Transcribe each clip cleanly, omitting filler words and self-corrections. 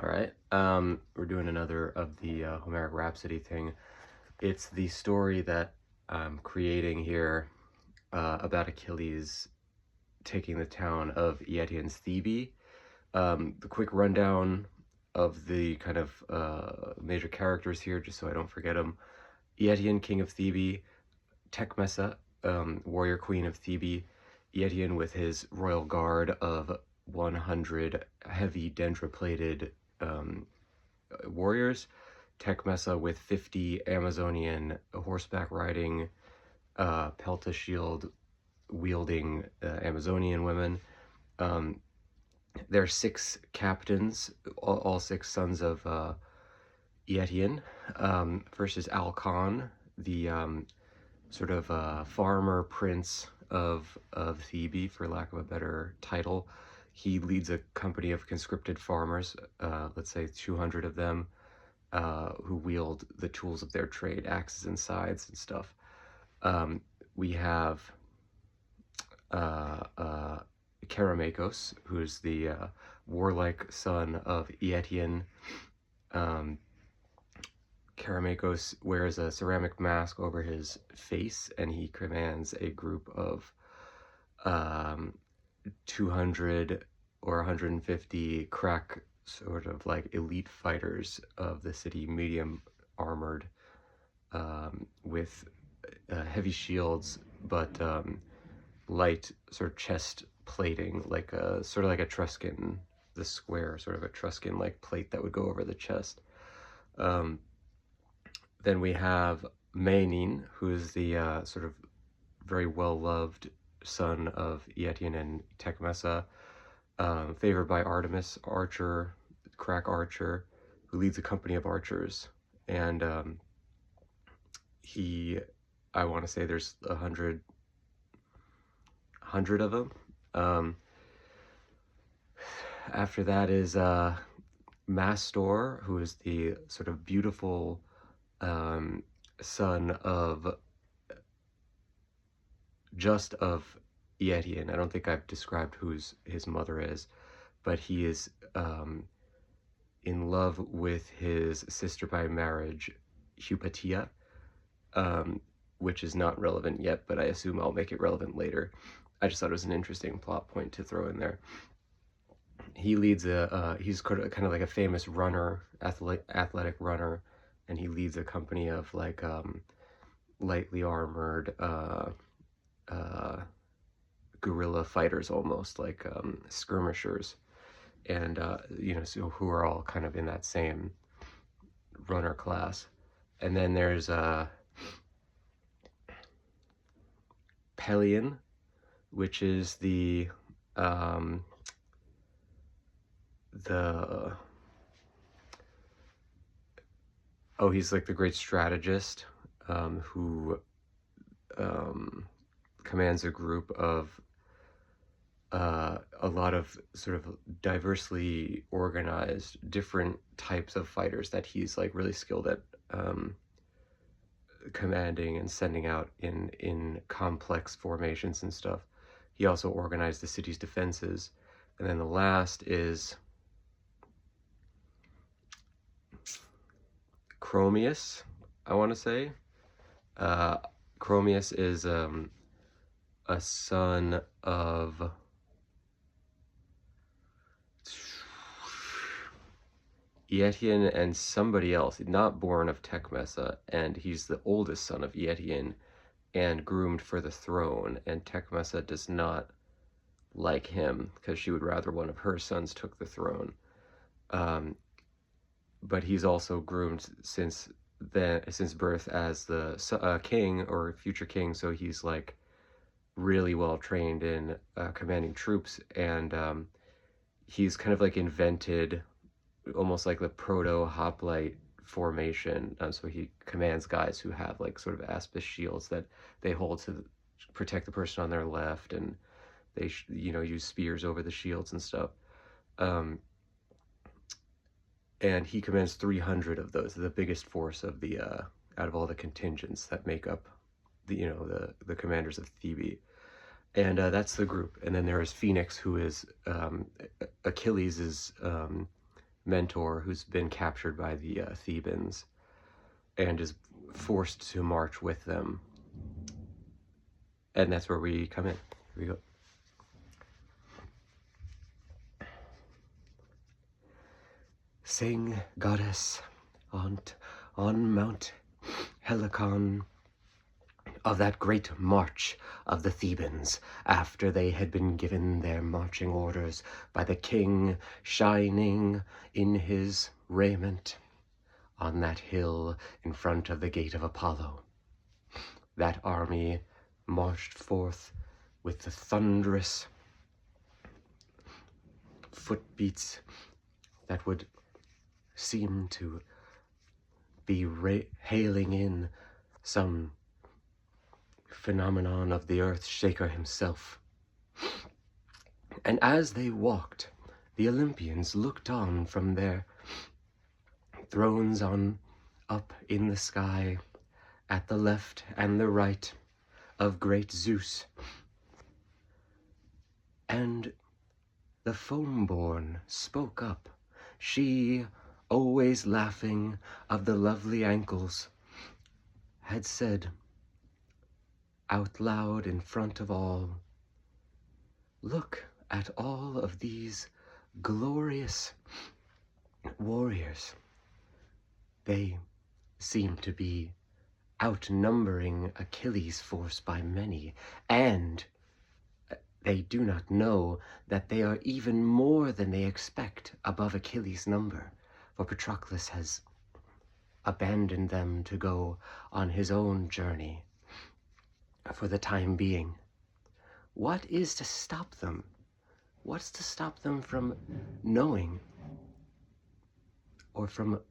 All right. We're doing another of the Homeric Rhapsody thing. It's the story that I'm creating here about Achilles taking the town of Eëtion's Thebe. The quick rundown of the kind of major characters here, just so I don't forget them. Eëtion, king of Thebe. Tecmessa, warrior queen of Thebe. Eëtion with his royal guard of 100 heavy dendroplated warriors. Tecmessa with 50 Amazonian horseback riding, pelta shield wielding Amazonian women. There are 6 captains, all 6 sons of Eëtion. First is Alcon, the sort of farmer prince of Thebe, for lack of a better title. He leads a company of conscripted farmers, let's say 200 of them, who wield the tools of their trade, axes and scythes and stuff. We have Keramakos, who's the warlike son of Eëtion. Keramakos wears a ceramic mask over his face, and he commands a group of 200 or 150 crack sort of like elite fighters of the city, medium armored, with heavy shields, but light sort of chest plating, like a sort of like Etruscan, the square sort of Etruscan like plate that would go over the chest. Then we have Maenin, who is the sort of very well-loved son of Eëtion and Tecmessa, favored by Artemis, archer, crack archer, who leads a company of archers. And I want to say there's 100 of them. After that is Mastor, who is the sort of beautiful son of Eëtion. I don't think I've described who his mother is, but he is in love with his sister by marriage, Hypatia, which is not relevant yet, but I assume I'll make it relevant later. I just thought it was an interesting plot point to throw in there. He leads he's kind of like a famous runner, athletic runner, and he leads a company of like lightly armored guerrilla fighters, almost like skirmishers, and so who are all kind of in that same runner class. And then there's Pelion, which is the he's like the great strategist, who commands a group of a lot of sort of diversely organized different types of fighters that he's like really skilled at commanding and sending out in complex formations and stuff. He also organized the city's defenses. And then the last is Chromius, I want to say. Chromius is a son of Eëtion and somebody else, not born of Tecmessa, and he's the oldest son of Eëtion and groomed for the throne, and Tecmessa does not like him because she would rather one of her sons took the throne. But he's also groomed since birth as the king or future king, so he's like really well trained in commanding troops, and he's kind of like invented almost like the proto-hoplite formation. So he commands guys who have like sort of aspis shields that they hold to protect the person on their left, and they use spears over the shields and stuff. And he commands 300 of those, the biggest force of the out of all the contingents that make up the commanders of Thebe. And that's the group. And then there is Phoenix, who is Achilles' mentor who's been captured by the Thebans and is forced to march with them. And that's where we come in. Here we go. Sing, goddess, on Mount Helicon, of that great march of the Thebans, after they had been given their marching orders by the king, shining in his raiment on that hill in front of the gate of Apollo. That army marched forth with the thunderous footbeats that would seem to be hailing in some phenomenon of the earth shaker himself. And as they walked, the Olympians looked on from their thrones on up in the sky at the left and the right of great Zeus. And the foam-born spoke up, she, always laughing of the lovely ankles, had said out loud in front of all, "Look at all of these glorious warriors. They seem to be outnumbering Achilles' force by many, and they do not know that they are even more than they expect above Achilles' number, for Patroclus has abandoned them to go on his own journey for the time being. What is to stop them? What's to stop them from knowing or from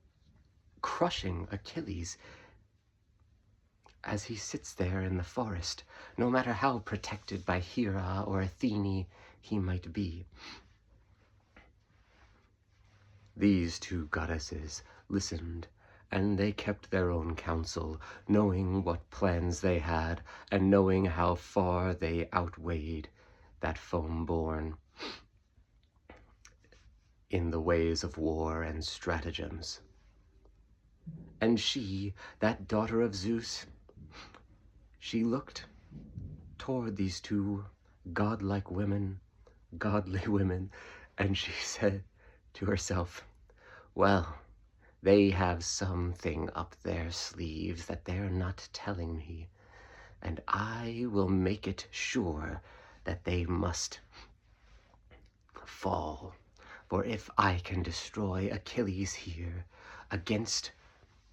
crushing Achilles as he sits there in the forest, no matter how protected by Hera or Athene he might be?" These two goddesses listened, and they kept their own counsel, knowing what plans they had, and knowing how far they outweighed that foam-born in the ways of war and stratagems. And she, that daughter of Zeus, she looked toward these two godlike women, godly women, and she said to herself, "Well, they have something up their sleeves that they're not telling me, and I will make it sure that they must fall. For if I can destroy Achilles here against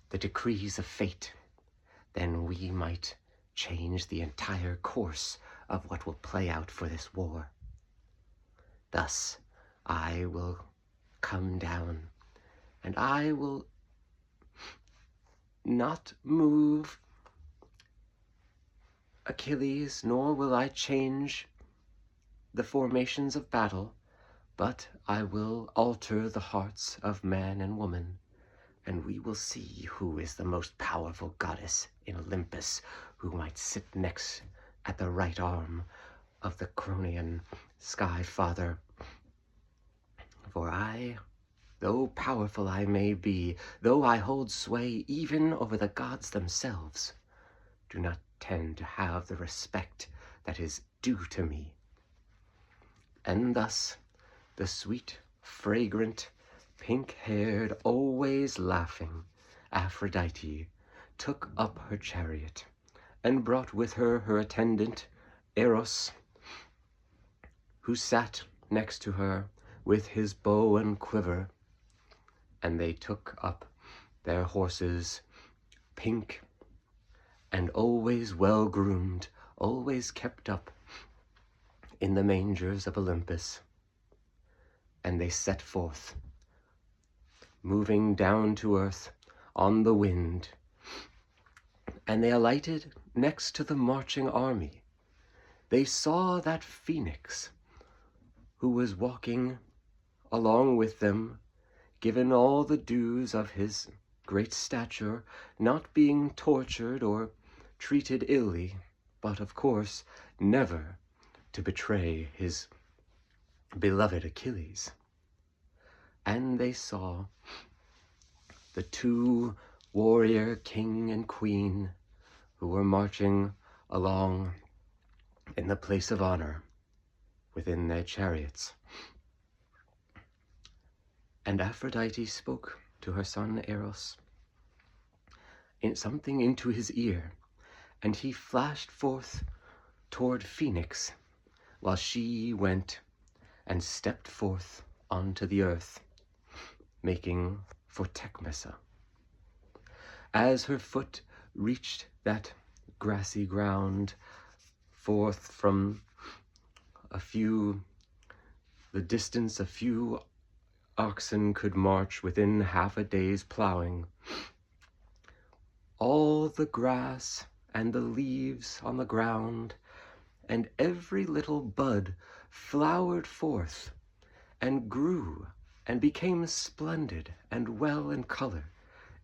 the decrees of fate, then we might change the entire course of what will play out for this war. Thus, I will come down, and I will not move Achilles, nor will I change the formations of battle, but I will alter the hearts of man and woman, and we will see who is the most powerful goddess in Olympus, who might sit next at the right arm of the Cronian Sky Father. For I, though powerful I may be, though I hold sway even over the gods themselves, do not tend to have the respect that is due to me." And thus the sweet, fragrant, pink-haired, always laughing Aphrodite took up her chariot and brought with her her attendant Eros, who sat next to her with his bow and quiver, and they took up their horses, pink and always well-groomed, always kept up in the mangers of Olympus, and they set forth, moving down to earth on the wind, and they alighted next to the marching army. They saw that Phoenix, who was walking along with them, given all the dues of his great stature, not being tortured or treated illy, but, of course, never to betray his beloved Achilles. and they saw the two warrior king and queen who were marching along in the place of honor within their chariots. And Aphrodite spoke to her son Eros something into his ear, and he flashed forth toward Phoenix, while she went and stepped forth onto the earth, making for Tecmessa. As her foot reached that grassy ground, forth from the distance a few oxen could march within half a day's plowing, all the grass and the leaves on the ground and every little bud flowered forth and grew and became splendid and well in color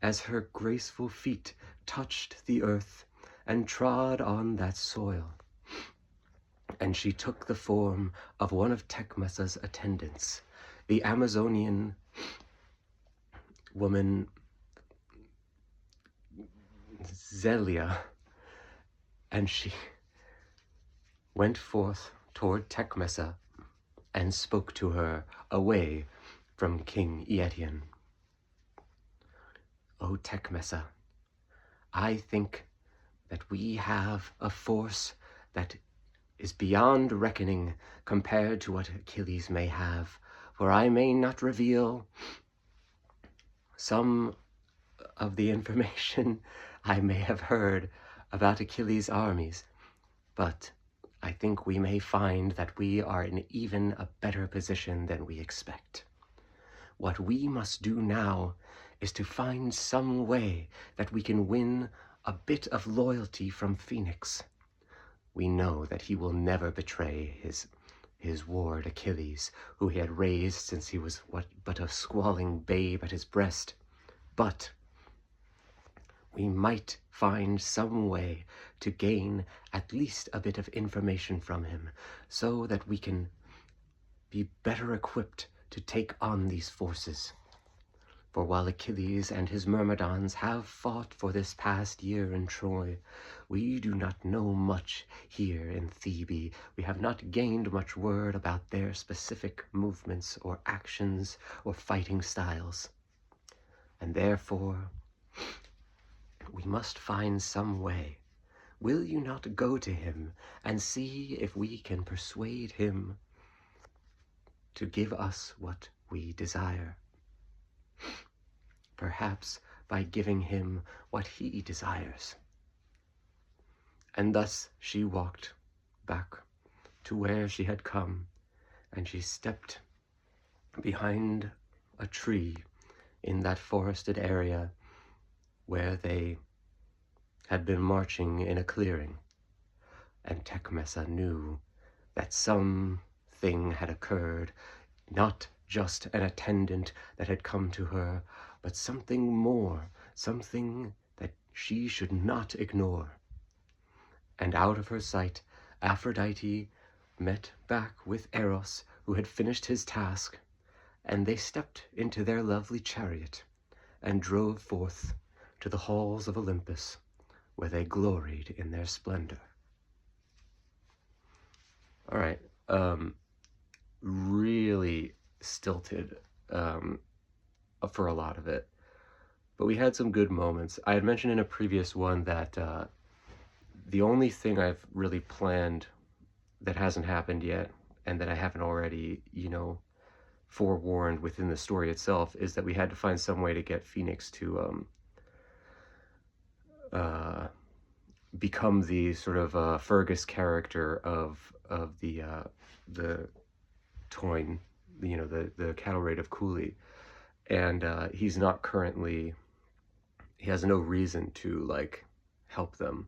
as her graceful feet touched the earth and trod on that soil. And she took the form of one of Tecmessa's attendants, the Amazonian woman Zelia, and she went forth toward Tecmessa and spoke to her away from King Eëtion. O Tecmessa, I think that we have a force that is beyond reckoning compared to what Achilles may have, for I may not reveal some of the information I may have heard about Achilles' armies, but I think we may find that we are in even a better position than we expect. What we must do now is to find some way that we can win a bit of loyalty from Phoenix. We know that he will never betray his ward Achilles, who he had raised since he was but a squalling babe at his breast. But we might find some way to gain at least a bit of information from him, so that we can be better equipped to take on these forces. For while Achilles and his Myrmidons have fought for this past year in Troy, we do not know much here in Thebe. We have not gained much word about their specific movements or actions or fighting styles. And therefore, we must find some way. Will you not go to him and see if we can persuade him to give us what we desire? Perhaps by giving him what he desires. And thus she walked back to where she had come, and she stepped behind a tree in that forested area where they had been marching in a clearing. And Tecmessa knew that something had occurred, not just an attendant that had come to her, but something more, something that she should not ignore. And out of her sight, Aphrodite met back with Eros, who had finished his task, and they stepped into their lovely chariot and drove forth to the halls of Olympus, where they gloried in their splendor. All right, really stilted for a lot of it, but we had some good moments. I had mentioned in a previous one that the only thing I've really planned that hasn't happened yet, and that I haven't already, forewarned within the story itself, is that we had to find some way to get Phoenix to become the sort of Fergus character of the Toyne, the Cattle Raid of Cooley. And he's not currently, he has no reason to help them,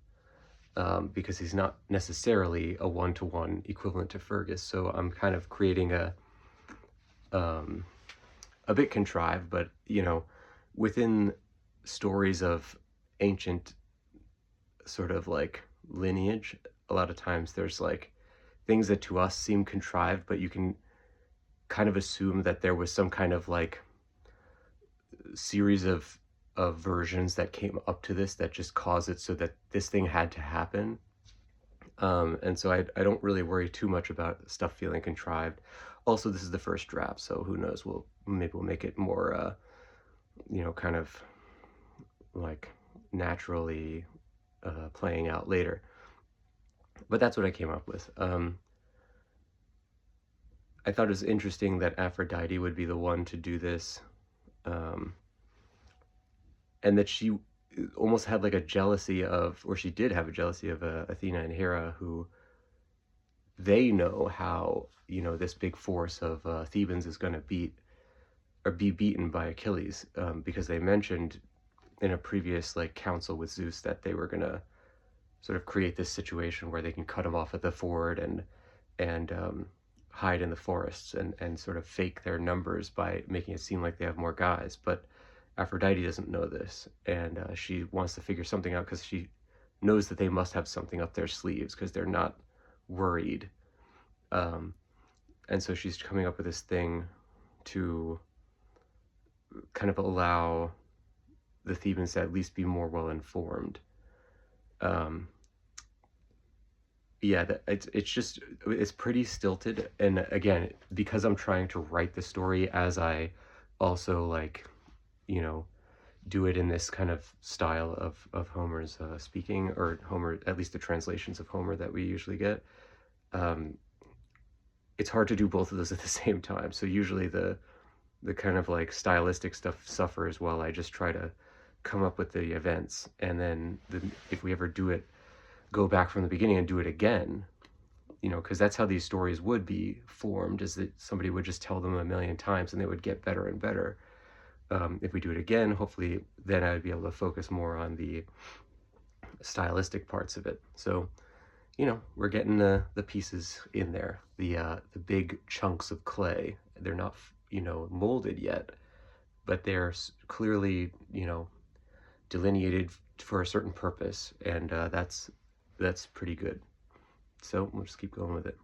because he's not necessarily a one-to-one equivalent to Fergus. So I'm kind of creating a bit contrived, but within stories of ancient sort of lineage, a lot of times there's things that to us seem contrived, but you can kind of assumed that there was some kind of like series of versions that came up to this that just caused it so that this thing had to happen. And so I don't really worry too much about stuff feeling contrived. Also, this is the first draft, so who knows? Maybe we'll make it more, kind of like naturally playing out later. But that's what I came up with. I thought it was interesting that Aphrodite would be the one to do this, and that she almost had like a jealousy of, or she did have a jealousy of Athena and Hera, who they know how, this big force of Thebans is going to be beaten by Achilles, because they mentioned in a previous like council with Zeus that they were going to sort of create this situation where they can cut him off at the ford and hide in the forests and sort of fake their numbers by making it seem like they have more guys. But Aphrodite doesn't know this, and she wants to figure something out because she knows that they must have something up their sleeves because they're not worried. And so she's coming up with this thing to kind of allow the Thebans to at least be more well informed. Yeah, it's pretty stilted, and again, because I'm trying to write the story as I also like, do it in this kind of style of Homer's speaking, or Homer, at least the translations of Homer that we usually get. It's hard to do both of those at the same time. So usually the kind of like stylistic stuff suffers while I just try to come up with the events. And then if we ever go back from the beginning and do it again, because that's how these stories would be formed, is that somebody would just tell them a million times and they would get better and better. If we do it again, hopefully then I would be able to focus more on the stylistic parts of it. So, we're getting the pieces in there, the big chunks of clay. They're not, molded yet, but they're clearly, delineated for a certain purpose, and that's pretty good. So we'll just keep going with it.